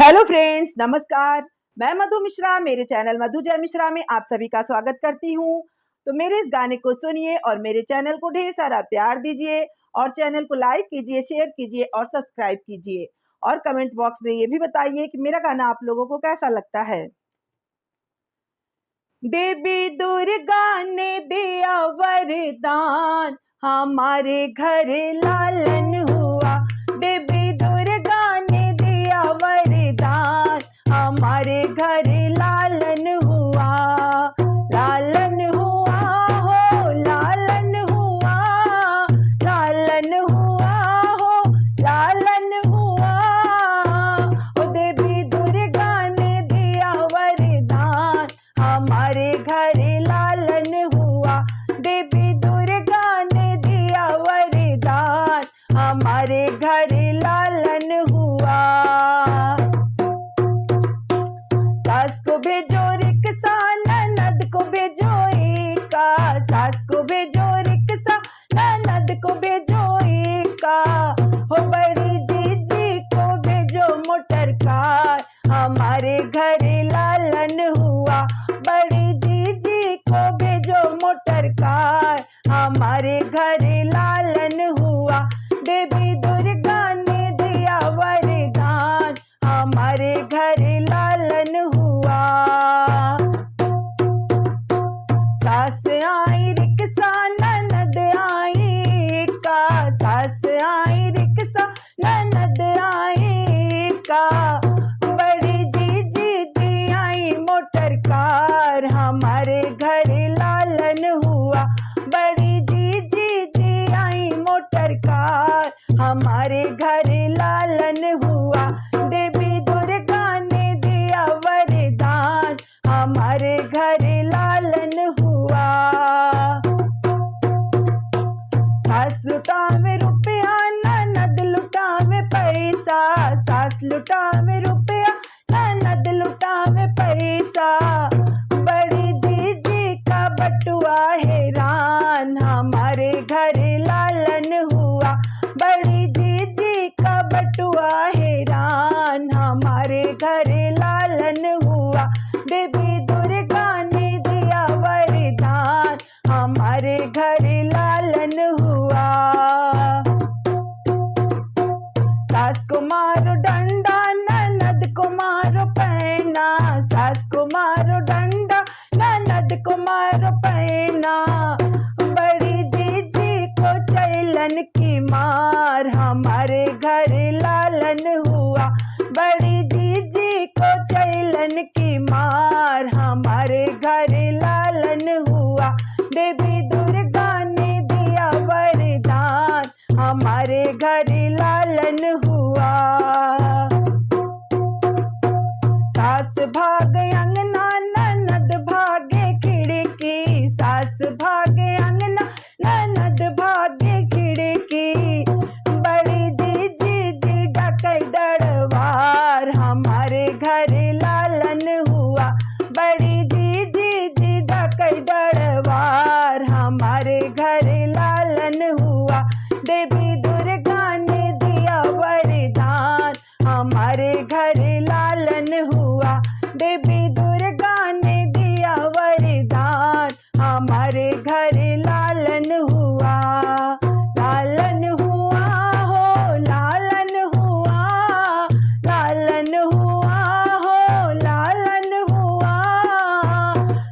Hello friends, नमस्कार। मैं मधु मिश्रा मेरे चैनल मधु जय मिश्रा में आप सभी का स्वागत करती हूँ। तो मेरे इस गाने को सुनिए और मेरे चैनल को ढेर सारा प्यार दीजिए और चैनल को लाइक कीजिए, शेयर कीजिए और सब्सक्राइब कीजिए और कमेंट बॉक्स में ये भी बताइए कि मेरा गाना आप लोगों को कैसा लगता है। देवी दुर्गा ने दिया वरदान, हमारे घर लालन हुआ। देवी दुर्गा ने दिया वरदान, हमारे घर लालन हुआ। लालन हुआ हो, लालन हुआ, लालन हुआ हो, लालन हुआ। ओ देवी दुर्गा ने दिया वरदान, हमारे घर लालन हुआ। देवी दुर्गा ने दिया वरदान, हमारे घर लालन हुआ। सास को भेजो रिक्शा, ननद को भेजो एका। सास को भेजो रिक्शा, ननद को भेजो एका। हो बड़ी जीजी को भेजो मोटर कार, हमारे घर लालन हुआ। बड़ी जीजी को भेजो मोटर कार, हमारे घर लालन हुआ। देवी दुर्गा ने दिया वरदान, हमारे घर लालन हुआ। सास आई रिक्शा, ननद आई एका। सास आई रिक्शा, ननद आई एका। बड़ी जीजी जी आई मोटर कार, हमारे घर लालन हुआ। बड़ी जीजी जी आई मोटर कार, हमारे घर लालन हुआ। देवी दुर्गा ने दिया वरदान, हमारे घर लालन हुआ। सास लुटावे रुपया, ननद लुटावे पैसा। सास लुटावे रुपया, ननद लुटावे पैसा। बड़ी दीदी का बटुआ हैरान, हमारे घर लालन हुआ। बड़ी दीदी का बटुआ हैरान, हमारे घर लालन हुआ। देवी दुर्गा ने दिया वरदान, हमारे घर लालन हुआ। सास को मारो डंडा, ननद को मारो पैना। सास को मारो डंडा, ननद को मारो पैना। बड़ी दीदी को चैलन की मार, हमारे घर लालन हुआ। बड़ी दीदी को चैलन की मार, हमारे घर लालन हुआ। देवी दुर्गा ने दिया वरदान, हमारे घर लालन हुआ। सास भागे अंगना, ननद भागे खिड़की। सास भागे अंगना, ननद भागे खिड़की। बड़ी दीदी जी डकै डरवार, हमारे घर लालन हुआ। बड़ी दीदी जी डकै डरवार, हमारे घर लालन हुआ। देवी दुर्गा ने दिया वरदान, हमारे घर लालन हुआ। देवी दुर्गा ने दिया वरदान, हमारे घर लालन हुआ। लालन हुआ हो, लालन हुआ, लालन हुआ हो, लालन हुआ।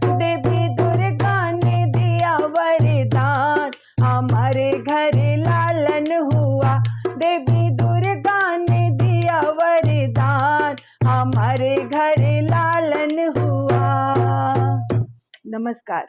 देवी दुर्गा ने दिया वरदान, हमारे घर लालन हुआ। देवी दुर्गा ने दिया वरदान, हमारे घर लालन हुआ। नमस्कार।